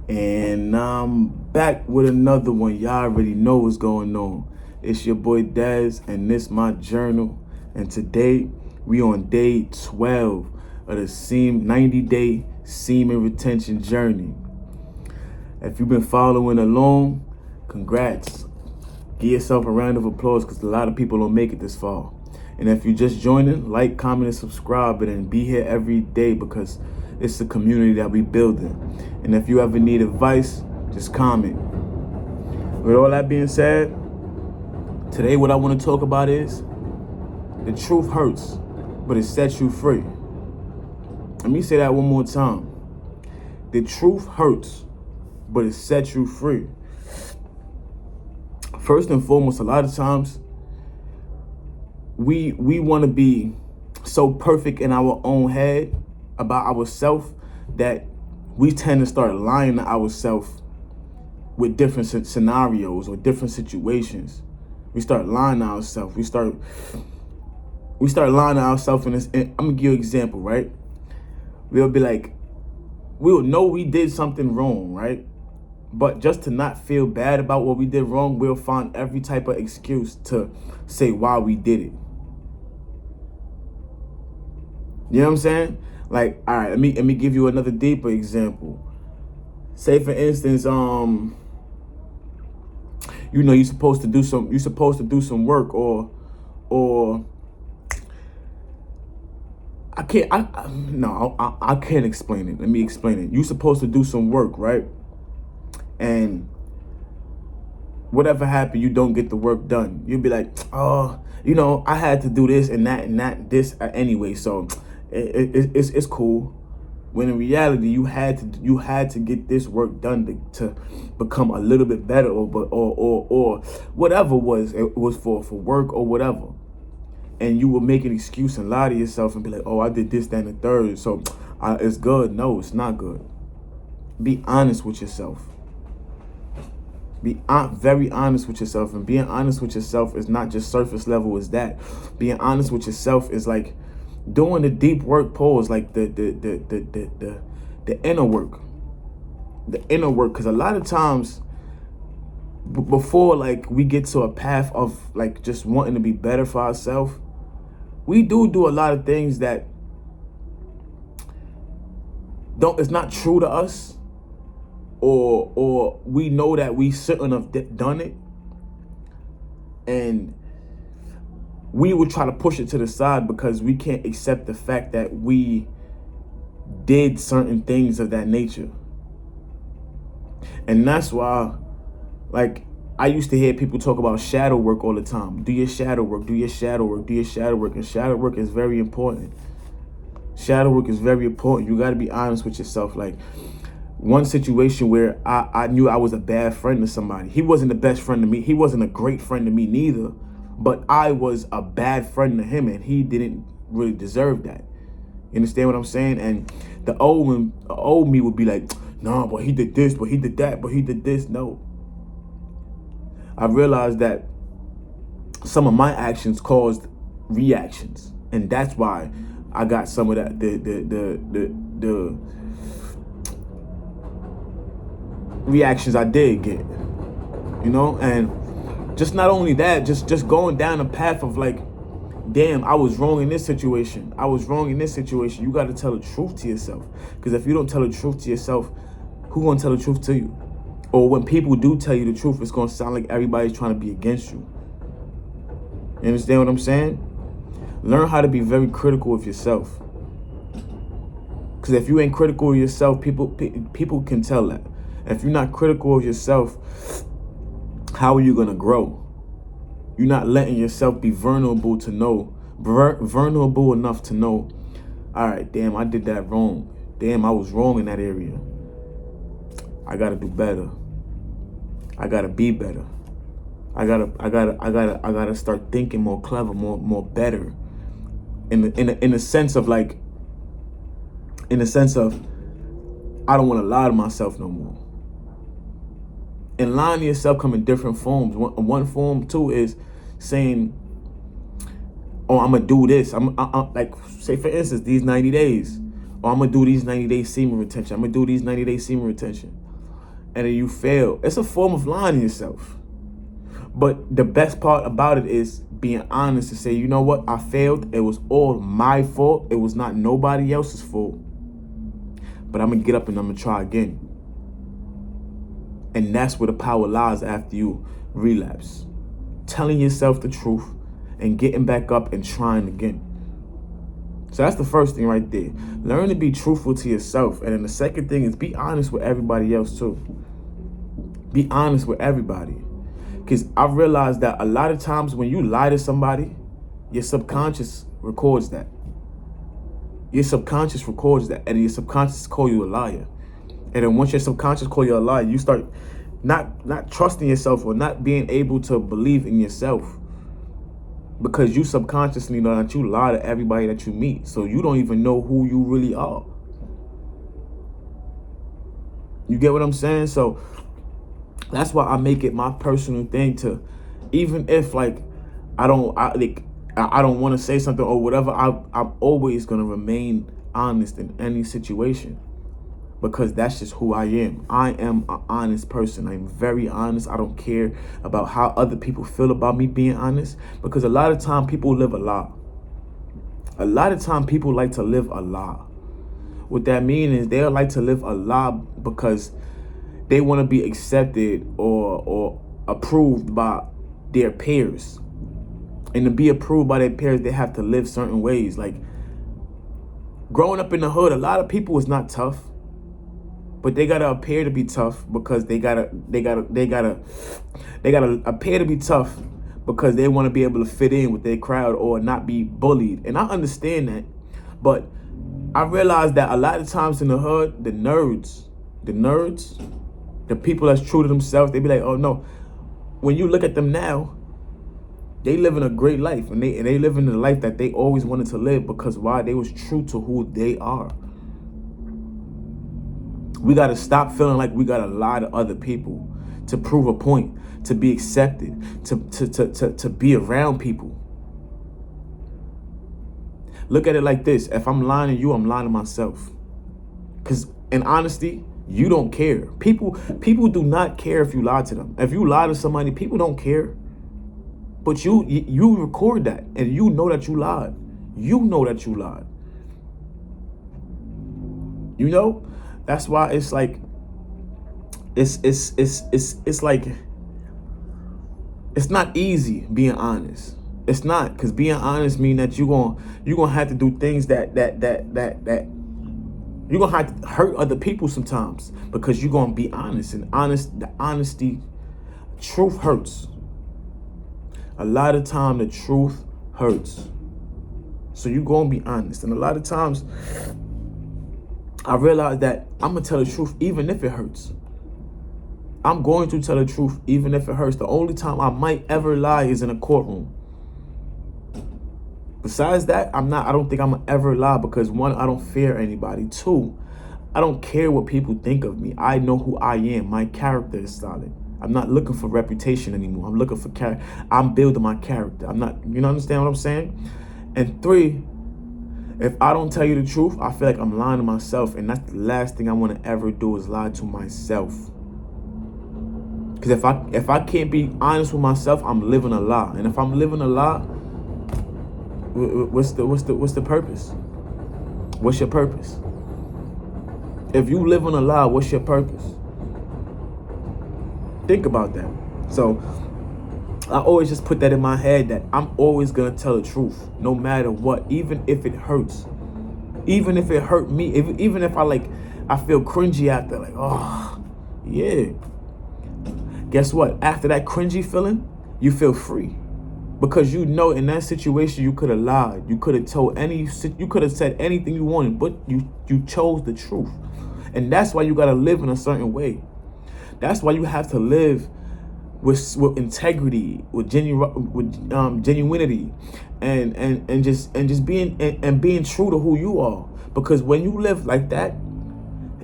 And I'm back with another one. Y'all already know what's going on. It's your boy Daz, and this my journal. And today we on day 12 of the 90-day semen retention journey. If you've been following along, congrats. Give yourself a round of applause because a lot of people don't make it this far. And if you're just joining, like, comment, and subscribe, and be here every day because it's a community that we building. And if you ever need advice, just comment. With all that being said, today what I want to talk about is the truth hurts, but it sets you free. Let me say that one more time. The truth hurts, but it sets you free. First and foremost, a lot of times we want to be so perfect in our own head about ourselves that we tend to start lying to ourselves with different scenarios or different situations. We start lying to ourselves. We start lying to ourselves in this. And I'm gonna give you an example, right? We'll be like, we'll know we did something wrong, right? But just to not feel bad about what we did wrong, we'll find every type of excuse to say why we did it. You know what I'm saying? Like, all right, let me give you another deeper example. Say for instance, you're supposed to do some work or I can't explain it. Let me explain it. You're supposed to do some work, right? And whatever happened, you don't get the work done. You'll be like, oh, I had to do this and that this anyway, so it's cool. When in reality, you had to get this work done to become a little bit better, or whatever it was for work or whatever. And you will make an excuse and lie to yourself and be like, oh, I did this, that, and the third, so it's good. No, it's not good. Be honest with yourself. Be very honest with yourself. And being honest with yourself is not just surface level as that. Being honest with yourself is like doing the deep work pause, like the inner work. The inner work. Because a lot of times before like we get to a path of like just wanting to be better for ourselves, we do a lot of things that it's not true to us. Or we know that we shouldn't have done it, and we would try to push it to the side because we can't accept the fact that we did certain things of that nature. And that's why, like, I used to hear people talk about shadow work all the time. Do your shadow work, do your shadow work, do your shadow work. And shadow work is very important. Shadow work is very important. You got to be honest with yourself. Like, one situation where I knew I was a bad friend to somebody. He wasn't the best friend to me. He wasn't a great friend to me neither. But I was a bad friend to him, and he didn't really deserve that. You understand what I'm saying? And the old me would be like, no, but he did this, but he did that, but he did this. No. I realized that some of my actions caused reactions. And that's why I got some of that, the reactions I did get, and just not only that, just going down a path of like, damn, I was wrong in this situation. You got to tell the truth to yourself, because if you don't tell the truth to yourself, who gonna tell the truth to you? Or when people do tell you the truth, it's gonna sound like everybody's trying to be against you. You understand what I'm saying? Learn how to be very critical of yourself, because if you ain't critical of yourself, people can tell that. If you're not critical of yourself, how are you going to grow? You're not letting yourself be vulnerable enough to know, all right, damn, I did that wrong. Damn, I was wrong in that area. I got to do better. I got to be better. I got to start thinking more clever, more better. In the sense of I don't want to lie to myself no more. And lying to yourself come in different forms. One form too is saying, oh, I'm gonna do this. I'm like, say for instance, these 90 days. Or I'm gonna do these 90 days semen retention. I'm gonna do these 90 days semen retention. and then you fail. It's a form of lying to yourself. But the best part about it is being honest to say, you know what, I failed. It was all my fault. It was not nobody else's fault. But I'm going to get up and I'm going to try again. And that's where the power lies after you relapse. Telling yourself the truth and getting back up and trying again. So that's the first thing right there. Learn to be truthful to yourself. And then the second thing is be honest with everybody else too. Be honest with everybody. Because I realized that a lot of times when you lie to somebody, your subconscious records that. Your subconscious records that. And your subconscious call you a liar. And then once your subconscious call you a liar, you start not trusting yourself or not being able to believe in yourself. Because you subconsciously know that you lie to everybody that you meet. So you don't even know who you really are. You get what I'm saying? So that's why I make it my personal thing to, even if like I don't want to say something or whatever, I'm always gonna remain honest in any situation. Because that's just who I am. I am an honest person. I'm very honest. I don't care about how other people feel about me being honest. Because a lot of time people live a lie. A lot of time people like to live a lie. What that means is they like to live a lie because they want to be accepted or approved by their peers. And to be approved by their peers, they have to live certain ways. Like growing up in the hood, a lot of people is not tough. But they gotta appear to be tough because they gotta appear to be tough because they want to be able to fit in with their crowd or not be bullied. And I understand that, but I realize that a lot of times in the hood, the nerds, the people that's true to themselves, they be like, oh no. When you look at them now, they living a great life, and they living the life that they always wanted to live because why? They was true to who they are. We got to stop feeling like we got to lie to other people to prove a point, to be accepted, to be around people. Look at it like this. If I'm lying to you, I'm lying to myself. Because in honesty, you don't care. People do not care if you lie to them. If you lie to somebody, people don't care. But you record that and you know that you lied. You know that you lied. You know? That's why it's like it's like it's not easy being honest. It's not, because being honest mean that you're gonna have to do things that you're gonna have to hurt other people sometimes because you're gonna be honest. And the honesty, truth hurts. A lot of time the truth hurts. So you're gonna be honest. And a lot of times I realize that I'm going to tell the truth even if it hurts. I'm going to tell the truth even if it hurts. The only time I might ever lie is in a courtroom. Besides that, I don't think I'm going to ever lie because one, I don't fear anybody. Two, I don't care what people think of me. I know who I am. My character is solid. I'm not looking for reputation anymore. I'm looking for character. I'm building my character. I'm not, you understand what I'm saying? And three, if I don't tell you the truth, I feel like I'm lying to myself. And that's the last thing I want to ever do is lie to myself. Because if I can't be honest with myself, I'm living a lie. And if I'm living a lie, what's the purpose? What's your purpose? If you live on a lie, what's your purpose? Think about that. So I always just put that in my head that I'm always going to tell the truth no matter what, even if it hurts. Even if it hurt me, even if I feel cringy after, like, oh, yeah. Guess what? After that cringy feeling, you feel free. Because you know in that situation you could have lied. You could have you could have said anything you wanted, but you chose the truth. And that's why you got to live in a certain way. That's why you have to live with integrity, with genuinity, and just being true to who you are. Because when you live like that,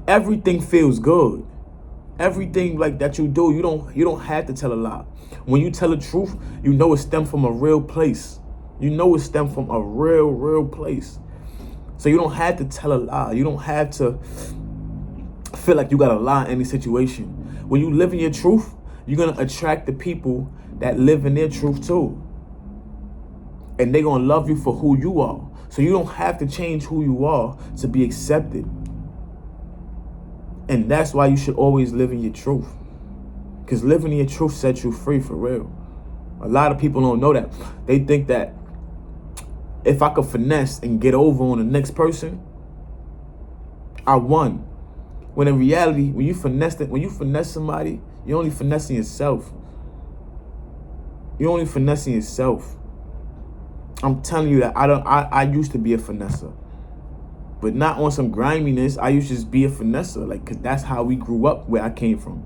everything feels good. Everything like that you do, you don't have to tell a lie. When you tell the truth, you know it stems from a real place. You know it stems from a real place. So you don't have to tell a lie. You don't have to feel like you gotta lie in any situation. When you live in your truth, you're gonna attract the people that live in their truth too. And they're gonna love you for who you are. So you don't have to change who you are to be accepted. And that's why you should always live in your truth. Because living in your truth sets you free for real. A lot of people don't know that. They think that if I could finesse and get over on the next person, I won. When in reality, when you finesse somebody, you're only finessing yourself. You're only finessing yourself. I'm telling you that I used to be a finesser. But not on some griminess. I used to just be a finesser. Like, cause that's how we grew up where I came from.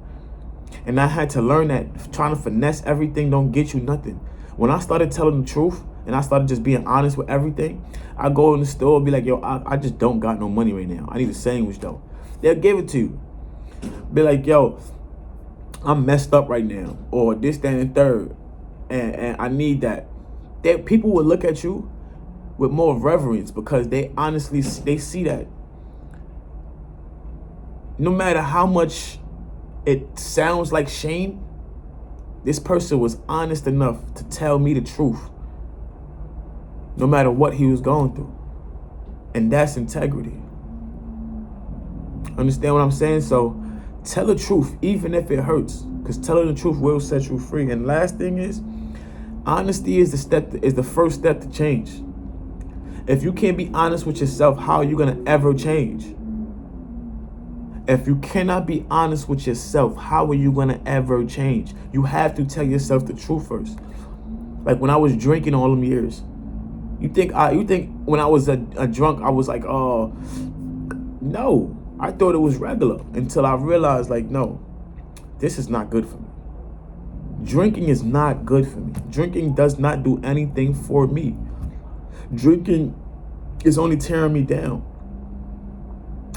And I had to learn that trying to finesse everything don't get you nothing. When I started telling the truth and I started just being honest with everything, I go in the store and be like, yo, I just don't got no money right now. I need a sandwich though. They'll give it to you. Be like, yo, I'm messed up right now. Or this, that, and third. And I need that. People will look at you with more reverence because they see that no matter how much it sounds like shame, this person was honest enough to tell me the truth no matter what he was going through. And that's integrity. Understand what I'm saying? So tell the truth even if it hurts, because telling the truth will set you free. And last thing is, honesty is the first step to change. If you can't be honest with yourself, how are you going to ever change? If you cannot be honest with yourself, how are you going to ever change? You have to tell yourself the truth first. Like when I was drinking all them years, you think when I was a drunk, I was like, oh, no. I thought it was regular until I realized, like, no, this is not good for me. Drinking is not good for me. Drinking does not do anything for me. Drinking is only tearing me down.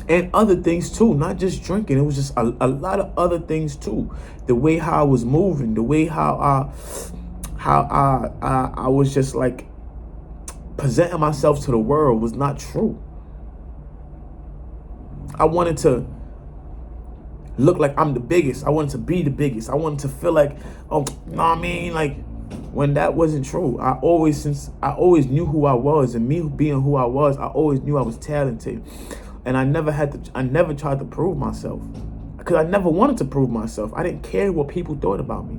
And other things too, not just drinking. It was just a lot of other things too. The way how I was moving, the way how I was just like presenting myself to the world was not true. I wanted to look like I'm the biggest. I wanted to be the biggest. I wanted to feel like, oh, you know what I mean? Like, when that wasn't true. I always knew who I was, and me being who I was, I always knew I was talented. And I never tried to prove myself, because I never wanted to prove myself. I didn't care what people thought about me.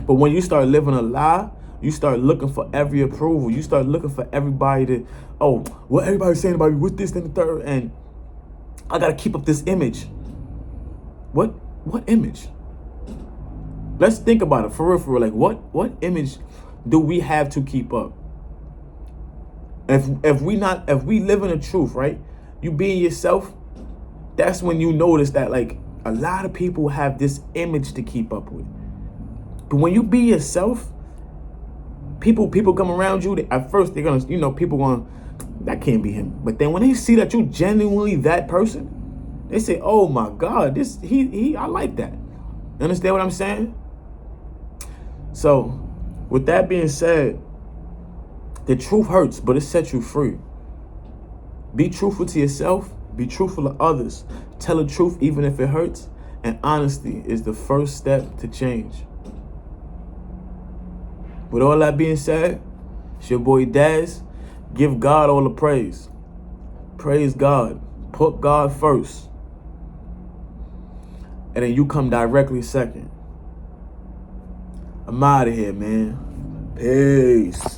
But when you start living a lie, you start looking for every approval. You start looking for everybody to, oh, what everybody's saying about me, with this, and the third, and I gotta keep up this image. What image? Let's think about it for real. Like, what image do we have to keep up? If we live in the truth, right? You being yourself, that's when you notice that, like, a lot of people have this image to keep up with. But when you be yourself, people come around you, at first they're gonna, people going, that can't be him. But then when they see that you genuinely that person, they say, oh my God, I like that. You understand what I'm saying? So with that being said, the truth hurts, but it sets you free. Be truthful to yourself. Be truthful to others. Tell the truth even if it hurts. And honesty is the first step to change. With all that being said, it's your boy Daz. Give God all the praise. Praise God. Put God first. And then you come directly second. I'm out of here, man. Peace.